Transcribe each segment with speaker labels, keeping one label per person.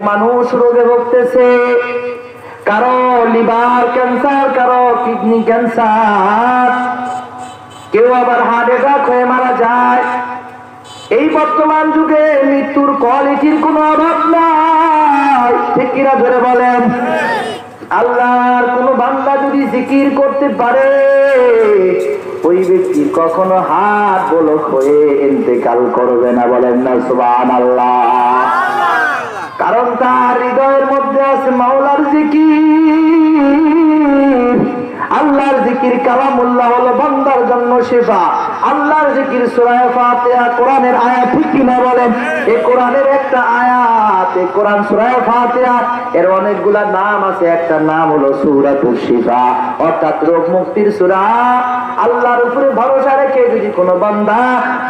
Speaker 1: মানুষ রোগে ভুগতেছে, কারো লিভার ক্যান্সার, কারো কিডনি ক্যান্সার, কেউ আবার হার্ট অ্যাটাক হয়ে মারা যায়। এই বর্তমান যুগে মৃত্যুর কোয়ালিটির কোনো অভাব নাই, ঠিক কিনা ধরে বলেন? আল্লাহর কোন বান্দা যদি জিকির করতে পারে, ওই ব্যক্তি কখনো হাত বলক হয়ে ইন্তেকাল করবে না, বলেন না সুবহানাল্লাহ। কারণ তার হৃদয়ের মধ্যে আছে মাওলার জিকির। আল্লাহর জিকির কালামুল্লাহ হলো বান্দার জন্য শিফা। আল্লাহর জিকির সূরা ফাতিহা, কোরআনের আয়াত, ঠিক কিনা বলেন? এই কোরআনের একটা আয়াত, এই কোরআন সূরা ফাতিহা, এর অনেকগুলা নাম আছে। একটা নাম হলো সূরাতুশ শিফা, অর্থাৎ রোগ মুক্তির সূরা। আল্লাহর উপরে ভরসা রেখে যদি কোনো বান্দা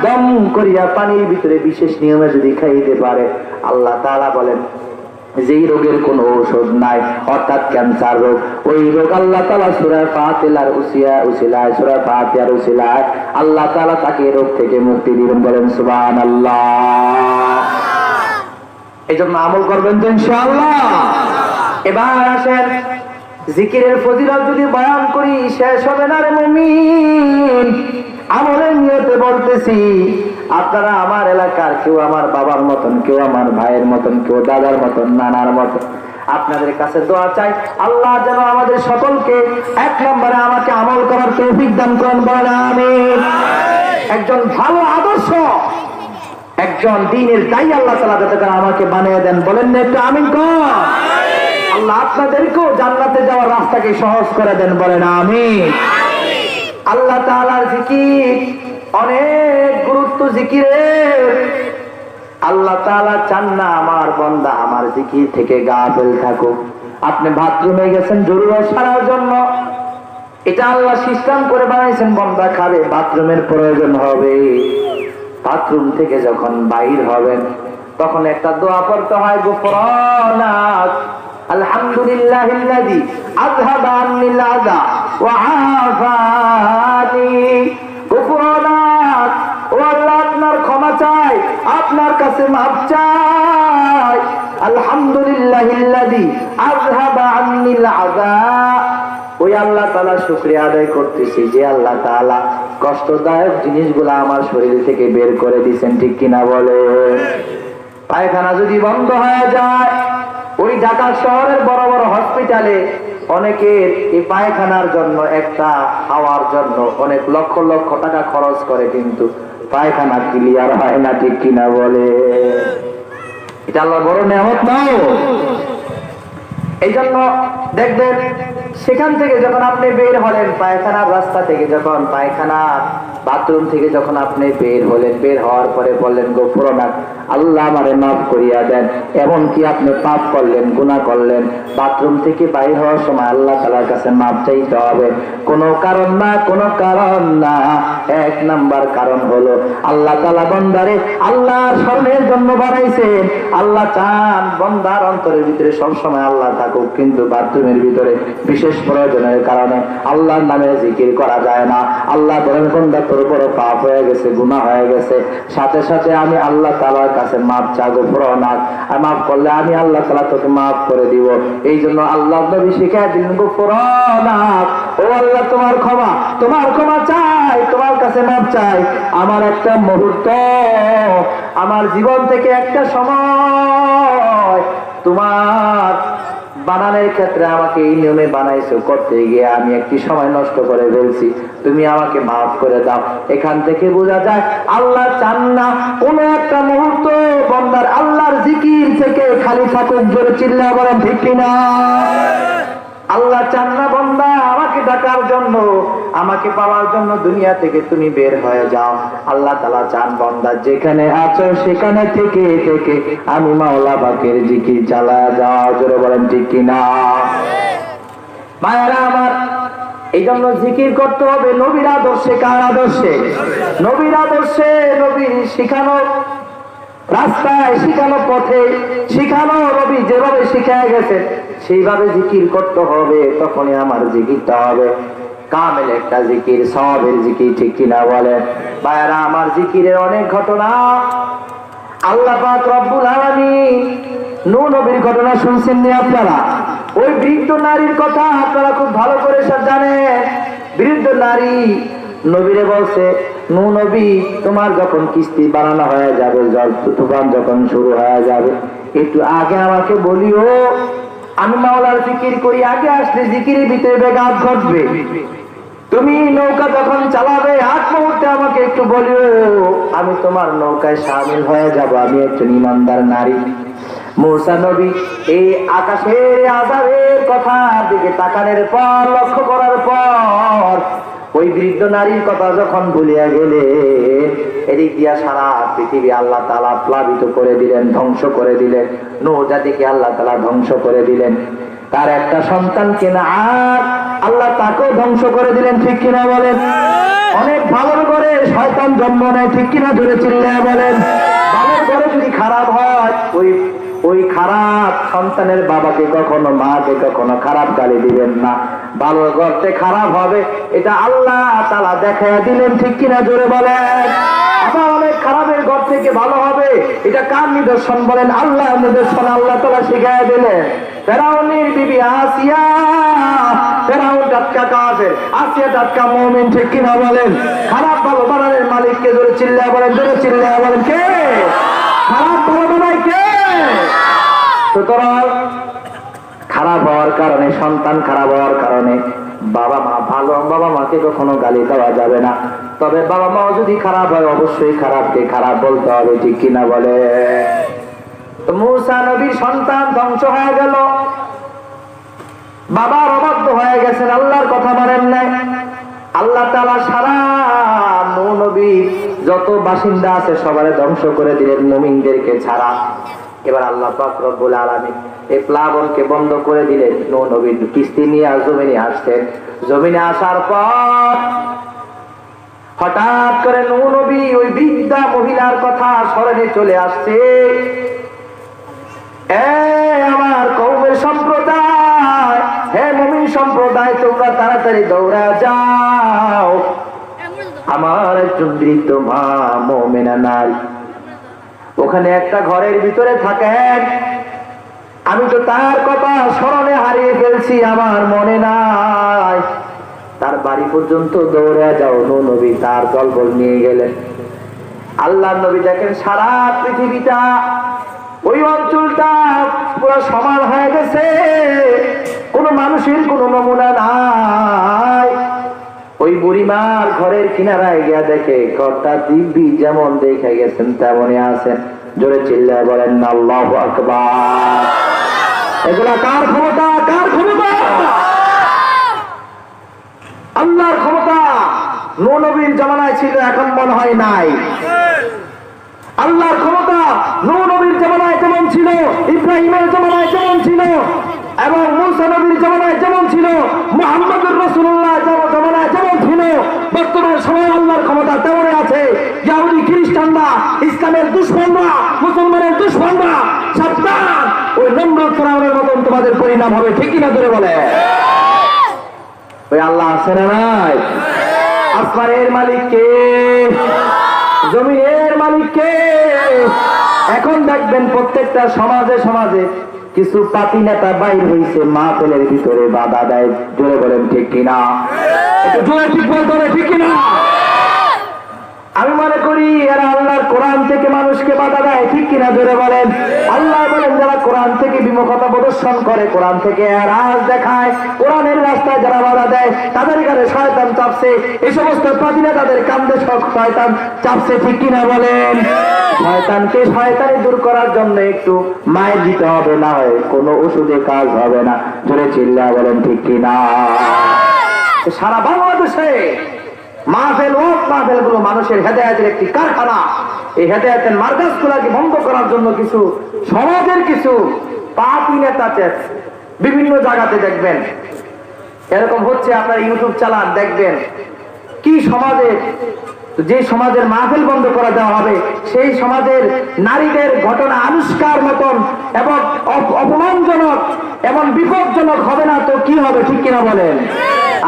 Speaker 1: দম করিয়া পানির ভিতরে বিশেষ নিয়মে যদি খাইতে পারে, আল্লাহ তাআলা বলেন যেই রোগের কোনো ঔষধ নাই, অর্থাৎ ক্যান্সার রোগ, ওই রোগ আল্লাহ তাআলা সূরা ফাতিহার উসিলায়, সূরা ফাতিহার উসিলায় আল্লাহ তাআলা তাকে রোগ থেকে মুক্তি দিবেন, বলেন সুবহানাল্লাহ। এজন্য আমল করবেন তো ইনশাআল্লাহ। এবার আসেন জিকিরের ফজিলত যদি বয়ান করি শেষ হবে না রে মুমিন। আমলের নিয়তে বলতেছি, আপনারা আমার এলাকার কেউ আমার বাবার মতন, কেউ আমার ভাইয়ের মতন, কেউ দাদার মতন, নানার মতন, আপনাদের কাছে দোয়া চাই আল্লাহ যেন আমাদের সকলকে এক নম্বরে আমাকে আমল করার তৌফিক দান করেন, বলেন আমিন। একজন ভালো আদর্শ, একজন দ্বীনের দায়ী আল্লাহ তাআলা যাতে আমাকে বানিয়ে দেন, বলেন না একটু আমিন কর। আল্লাহ আপনাদেরকেও জান্নাতে যাওয়ার রাস্তাকে সহজ করে দেন, বলেন আমিন। আল্লাহ তাআলার জিকির অনেক গুরুত্ব জিকিরের। আল্লাহ তাআলা চান না আমার বান্দা আমার জিকির থেকে গাফেল থাকুক। আপনি বাথরুমে গেছেন জরুরত সারার জন্য, এটা আল্লাহ সিস্টেম করে বানাইছেন, বান্দা খাবে, বাথরুমের প্রয়োজন হবে। বাথরুম থেকে যখন বাইর হবেন তখন একটা দোয়া পড়তে হয়, গুফরানাক আলহামদুলিল্লাহিল্লাযী আযহাবা আন্নিল আযা ওয়া আফানি। গুফরানাক, ও আল্লাহ আপনার ক্ষমা চাই, আপনার কাছে মাফ চাই। আলহামদুলিল্লাহিল্লাযী আযহাবা আন্নিল আযা, ওই আল্লাহ তাআলা শুকরিয়া আদায় করতেছি যে আল্লাহ তাআলা কষ্টদায়ক জিনিসগুলো আমার শরীর থেকে বের করে দিয়েছেন, ঠিক কিনা বলে? পায়খানা যদি বন্ধ হয়ে যায়, ওই ঢাকা শহরের বড় বড় হসপিটালে অনেকের এই পায়খানার জন্য, একটা হাওয়ার জন্য অনেক লক্ষ লক্ষ টাকা খরচ করে, কিন্তু পায়খানা ক্লিয়ার হয় না, ঠিক কিনা বলে? এটা আল্লাহর বড় নিয়ামত নাও। এই জন্য দেখবেন সেখান থেকে যখন আপনি বের হলেন, পায়খানার রাস্তা থেকে যখন, পায়খানার বাথরুম থেকে যখন আপনি বের হলেন, বের হওয়ার পরে বললেন গফরানাক, আল্লাহ আমারে মাফ করিয়া দেন। এমন কি আপনি পাপ করলেন, গুনাহ করলেন, বাথরুম থেকে বাইর হওয়ার সময় আল্লাহ তাআলার কাছে মাফ চাইতে হবে। কোনো কারণ না, কোনো কারণ না। এক নাম্বার কারণ হলো আল্লাহ তাআলা বান্দারে আল্লাহর স্মরণের জন্য বানাইছেন। আল্লাহ চান বান্দার অন্তরের ভিতরে সব সময় আল্লাহ থাকুক, কিন্তু বাথরুমের ভিতরে বিশেষ প্রয়োজনের কারণে আল্লাহর নামে জিকির করা যায় না। আল্লাহ বলেন বান্দা তোর বড় পাপ হয়ে গেছে, গুনাহ হয়ে গেছে, সাথে সাথে আমি আল্লাহ তাআলার কাছে মাফ চাগো, গফরানাক, আর মাফ করলে আমি আল্লাহ তাআলা তোকে মাফ করে দিব। এই জন্য আল্লাহ নবী শিখায় দিলেন গফরানাক, ও আল্লাহ তোমার ক্ষমা, তোমার ক্ষমা চাই, তোমার কাছে মাফ চাই। আমার একটা মুহূর্ত, আমার জীবন থেকে একটা সময় তোমার বানানোর ক্ষেত্রে আমাকে এই নিয়মে বানাইছো, করতে গিয়ে আমি একটি সময় নষ্ট করে ফেলছি, তুমি আমাকে মাফ করে দাও। এখান থেকে বোঝা যায় আল্লাহ চান না কোনো একটা মুহূর্ত বান্দার আল্লাহর জিকির থেকে খালি থাকুক, জোরে চিল্লায়া বলেন ঠিক কিনা? আল্লাহ চান না বান্দা আমাকে ডাকার জন্য, আমাকে পাওয়ার জন্য দুনিয়া থেকে তুমি বের হয়ে যাও। আল্লাহ তাআলা চান বান্দা যেখানে আছো সেখানে থেকে থেকে আমি মাওলা পাকের জিকির চালায়া যাও, জোরে বলেন ঠিক কিনা? মায়েরা আমার, এই জন্য জিকির করতে হবে নবীর আদর্শে। কার আদর্শে? নবীর আদর্শে, নবীর শিখানো রাস্তায়, শিখানো পথে, শিখানো নবী যেভাবে শিখায় গেছে সেইভাবে জিকির করতে হবে, তখনই আমার জিকিরটা হবে কামেল একটা জিকির, সওয়াবের জিকির, ঠিক কিনা বলে? ভাইরা আমার, জিকিরের অনেক ঘটনা। আল্লাহ পাক রব্বুল আলামিন নূহ নবীর ঘটনা শুনছেন নি আপনারা? ওই বৃদ্ধ নারীর কথা আপনারা খুব ভালো করে সব জানেন। বৃদ্ধ নারী নবীরে বলছে, নূহ নবী, তোমার যখন কিস্তি বানানো হয়ে যাবে, জল তুফান যখন শুরু হয়ে যাবে, একটু আগে আমাকে বলিও, আমি মাওলার জিকির করি, আগে আসলে জিকিরের ভিতরে ব্যাঘাত ঘটবে। তুমি নৌকা যখন চালাবে আগ মুহূর্তে আমাকে একটু বলিও, আমি তোমার নৌকায় শামিল হয়ে যাব, আমি একজন ইমানদার নারী। মূসা নবী এই আকাশের আযাবের কথা দিকে তাকানোর পর, লক্ষ্য করার পর, ওই বৃদ্ধ নারীর কথা যখন ভুলিয়া গেলে, এদিক দিয়া সারা পৃথিবী আল্লাহ তাআলা প্লাবিত করে দিলেন, ধ্বংস করে দিলেন। নূহ জাতিকে আল্লাহ তাআলা ধ্বংস করে দিলেন। তার একটা সন্তান কিনা আর আল্লাহ তাকেও ধ্বংস করে দিলেন, ঠিক কিনা বলেন? অনেক ভালোর ঘরে শয়তান জন্ম নেয়, ঠিক কিনা? জোরে চিল্লায়া বলেন। ভালোর ঘরে যদি খারাপ হয়, ওই খারাপ সন্তানের বাবাকে কখনো, মাকে কখনো খারাপ গালি দিবেন না। ভালো করতে খারাপ হবে, এটা আল্লাহ তাআলা দেখাইয়া দিলেন, ঠিক কিনা? জোরে বলেন। আবার অনেক খারাপের ঘর থেকে ভালো হবে, এটা কার নিদর্শন বলেন? আল্লাহ নিদর্শন, আল্লাহ তাআলা শিখাইয়া দিলেন। ফেরাউনের বিবি আসিয়া, ফেরাউন টাটকা কাফের, আসিয়া টাটকা মুমিন, ঠিক কিনা বলেন? খারাপ ভালো বানানোর মালিককে জোরে চিল্লায়া বলেন, জোরে চিল্লায়া বলেন। কে খারাপ ভালো বানায়? কে? সুতরাং খারাপ হওয়ার কারণে, সন্তান খারাপ হওয়ার কারণে বাবা মা, ভালো বাবা মাকে কখনো গালি দেওয়া যাবে না। তবে বাবা মাও যদি খারাপ হয়, অবশ্যই খারাপকে খারাপ বলতে হবে, ঠিক কিনা বলে? মূসা নবীর সন্তান ধ্বংস হয়ে গেল, বাবার অবাধ্য হয়ে গেছেন, আল্লাহর কথা মানেন নাই। আল্লাহ তাআলা সারা নূহ নবীর যত বাসিন্দা আছে সবারে ধ্বংস করে দিলেন, মুমিনদেরকে ছাড়া। এবার আল্লাহ পাক রব্বুল আলামিন এই প্লাবনকে বন্ধ করে দিলেন। নূহ নবী কিস্তি নিয়ে জমিনে আসছেন। জমিনে আসার পর হঠাৎ করে নূহ নবী ওই বৃদ্ধা মহিলার কথা স্মরণে চলে আসছে। আমার কওমের সম্প্রদায়, হে মুমিন সম্প্রদায়, তোমরা তাড়াতাড়ি দৌড়া যাও, আমার একজন বৃদ্ধ মা মুমিনা নারী ওখানে একটা ঘরের ভিতরে থাকেন। আমি তো তার কথা স্মরণে হারিয়ে ফেলছি, আমার মনে নাই। তার বাড়ি পর্যন্ত দৌড়ে যাও। নূহ নবী তার দলবল নিয়ে গেলেন। আল্লাহ নবী দেখেন সারা পৃথিবীটা, ওই অঞ্চলটা পুরো সমান হয়ে গেছে, কোনো মানুষের কোনো নমুনা নাই। ওই বুড়িমার ঘরের কিনারায় গিয়া দেখে ঘরটা দিব্যি যেমন দেখে গেছেন তেমনই আছে। জোরে চিল্লায় বলেন আল্লাহু আকবার। এগুলা কার ক্ষমতা? কার ক্ষমতা? আল্লাহর ক্ষমতা। নূহ নবীর জামানায় ছিল, এখন মনে হয় নাই। আল্লাহর ক্ষমতা নূহ নবীর জামানায় যেমন ছিল, ইব্রাহিমের জামানায় যেমন ছিল, এবং মূসা নবীর জামানায় যেমন ছিল, মুহাম্মদুর রাসূলুল্লাহ জামানায় যেমন ছিল, বর্তমান সময় আল্লাহর ক্ষমতা তেমনই আছে। ইহুদি খ্রিস্টানরা, ইসলামের দুশমনরা, মুসলমানের দুশমনরা, সাবধান, ওই নমরুদ ফিরআউনের মতন তোমাদের পরিণাম হবে, ঠিক কিনা? ধরে বলে ওই আল্লাহ আছে না নাই? আসমানের মালিক কে? জমিনের মালিক কে? এখন দেখবেন প্রত্যেকটা সমাজে সমাজে কিছু পাতি নেতা বাইর হয়েছে, মাহফিলের ভিতরে বাধা দেয়। জোরে বলেন ঠিক কিনা? জোরে ঠিক বলতে হবে, ঠিক কিনা? আমি মনে করি এরা আল্লাহর কোরআন থেকে মানুষকে বাধা দেয়, ঠিক কিনা? জোরে বলেন। আল্লাহ বলেন যারা কোরআন থেকে বিমুখতা প্রদর্শন করে, কোরআন থেকে রাজ দেখায়, কোরআনের রাস্তায় যারা বাধা দেয়, তাদের কানে শয়তান চাপছে। এই সমস্ত পাদিনা তাদের কান্দে শয়তান চাপছে, ঠিক কিনা বলেন? শয়তানকে শয়তানি দূর করার জন্য একটু মায়ের দিতে হবে, না হয় কোনো ওষুধে কাজ হবে না। জোরে চিল্লায়া বলেন ঠিক কিনা? সারা বাংলাদেশে মাহফিল ও মাহফিল গুলো মানুষের হেদায়েতের একটি কারখানা। এই হেদায়েতের মার্কাজগুলোকে বন্ধ করার জন্য কিছু সমাজের কিছু পাপী নেতা বিভিন্ন জায়গাতে দেখবেন এরকম হচ্ছে। আপনারা ইউটিউব চালান, দেখবেন কি সমাজে, যে সমাজের মাহফিল বন্ধ করে দেওয়া হবে, সেই সমাজের নারীদের ঘটনা আনুষ্কার মতন এবং অপমানজনক এমন বিপজ্জনক হবে না তো কি হবে, ঠিক কিনা বলেন?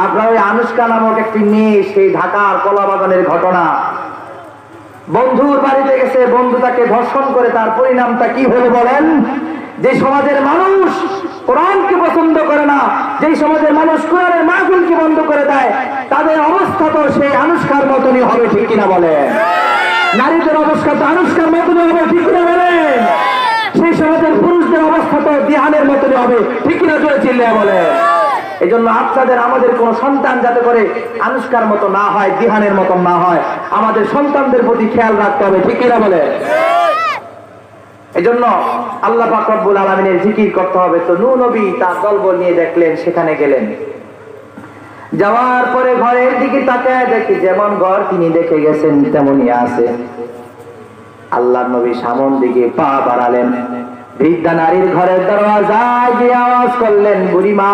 Speaker 1: আপনার ওই আনুষ্কা নামক একটি মেয়ে, সেই ঢাকার কলাবাগানের ঘটনা, বন্ধুর বাড়িতে গেছে, বন্ধু তাকে ধর্ষণ করে, তার পরিণামটা কি হলো বলেন? যে সমাজের মানুষ কোরআনকে পছন্দ করে না, যে সমাজের মানুষ কোরআনের মাহফিলকে বন্ধ করে দেয়, তাদের অবস্থা তো সেই আনুষ্কার মতনই হবে, ঠিক কিনা বলেন? নারীদের অবস্থা তো আনুষ্কার মতনই হবে, ঠিক কিনা বলেন? সেই সমাজের পুরুষদের অবস্থা তো দিহানের মতনই হবে, ঠিক কিনা? জোরে চিল্লায়া বলেন। এই জন্য আপনাদের আমাদের কোন সন্তান যাতে করে আনুষ্কার মতো না হয়, দিহানের মতো না হয়, আমাদের সন্তানদের প্রতি খেয়াল রাখতে হবে, ঠিক কিনা বলে? এই জন্য আল্লাহ পাক রব্বুল আলামিনের জিকির করতে হবে। তো নূহ নবী তার দলবল নিয়ে দেখলেন, সেখানে গেলেন। যাওয়ার পরে ঘরের দিকে তাকায় দেখি যেমন ঘর তিনি দেখে গেছেন তেমনই আছে। আল্লাহর নবী সামন দিকে পা বাড়ালেন, বৃদ্ধা নারীর ঘরের দরওয়াজায় গিয়ে আওয়াজ করলেন, বুড়িমা।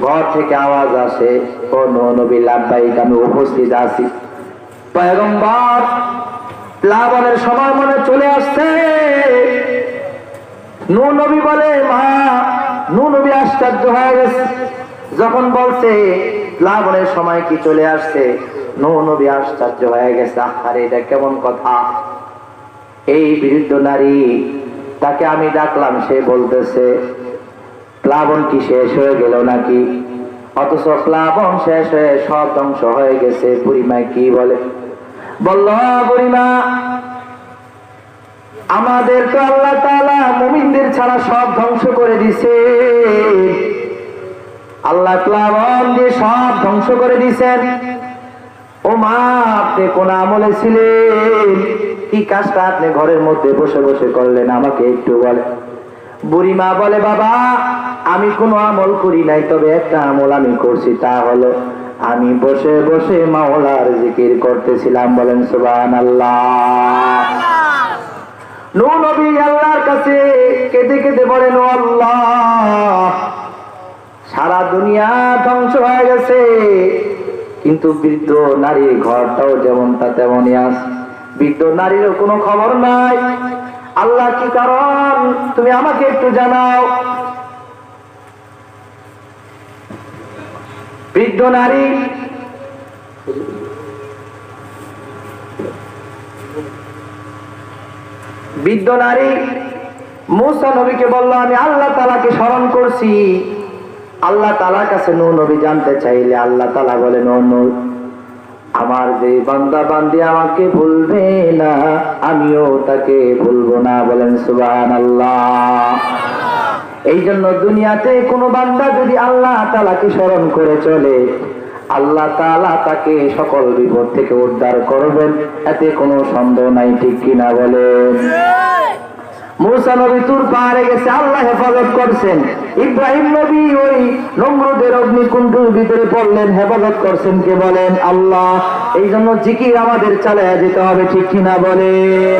Speaker 1: ঘর থেকে আওয়াজ আসে, ও নূহ নবী লাব্বাইক, আমি উপস্থিত আছি। পয়গম্বর প্লাবনের সময় মনে চলে আসছে। নূহ নবী বলে, মা। নূহ নবী আশ্চর্য হয়ে গেছে যখন বলছে প্লাবনের সময় কি চলে আসছে। নূহ নবী আশ্চর্য হয়ে গেছে, আরে এটা কেমন কথা? এই বৃদ্ধ নারী, তাকে আমি ডাকলাম, সে বলতেছে প্লাবন কি শেষ হয়ে গেল নাকি? অথচ প্লাবন শেষ হয়ে সব ধ্বংস হয়ে গেছে। বুড়িমা কি বলে? বলল, বুড়িমা, আমাদের তো আল্লাহ তাআলা মুমিনদের ছাড়া সব ধ্বংস করে দিছে। আল্লাহ প্লাবন দিয়ে সব ধ্বংস করে দিছেন। ও মা, আপনি কোন আমলে ছিলেন? কি কাজটা আপনি ঘরের মধ্যে বসে বসে করলেন, আমাকে একটু বলে। বুড়িমা বলে, বাবা, আমি কোনো আমল করি নাই, তবে একটা আমল আমি করছি, তা হলো আমি বসে বসে মাওলার জিকির করতেছিলাম। বলেন সুবহানাল্লাহ। নূহ নবী আল্লাহর কাছে কেঁদে কেঁদে বলেন, ও আল্লাহ, সারা দুনিয়া ধ্বংস হয়ে গেছে, কিন্তু বৃদ্ধ নারীর ঘরটাও যেমনটা তেমনই আছে। বৃদ্ধ নারীরও কোনো খবর নাই। আল্লাহ, কি কারণ তুমি আমাকে একটু জানাও। বৃদ্ধ নারী মূসা নবীকে বলল, আমি আল্লাহ তাআলাকে স্মরণ করছি। আল্লাহ তাআলার কাছে নূহ নবী জানতে চাইলে আল্লাহ তাআলা বলেন, ও নূহ, আমার যে বান্দা বান্দি আমাকে ভুলবে না, আমিও তাকে ভুলবো না। বলেন সুবহানাল্লাহ। এই জন্য দুনিয়াতে কোনো বান্দা যদি আল্লাহ তাআলাকে স্মরণ করে চলে, আল্লাহ তাআলা তাকে সকল বিপদ থেকে উদ্ধার করবেন, এতে কোনো সন্দেহ নাই, ঠিক কিনা বলেন? মূসা নবী তুর পাহাড়ে গেছে, আল্লাহ হেফাজত করছেন। ইব্রাহিম নবী ওই নমরুদের অগ্নিকুণ্ডের ভিতরে পড়লেন, হেফাজত করছেন কে? বলেন আল্লাহ। এই জন্য জিকির আমাদের চালায়া যেতে হবে, ঠিক কিনা বলেন?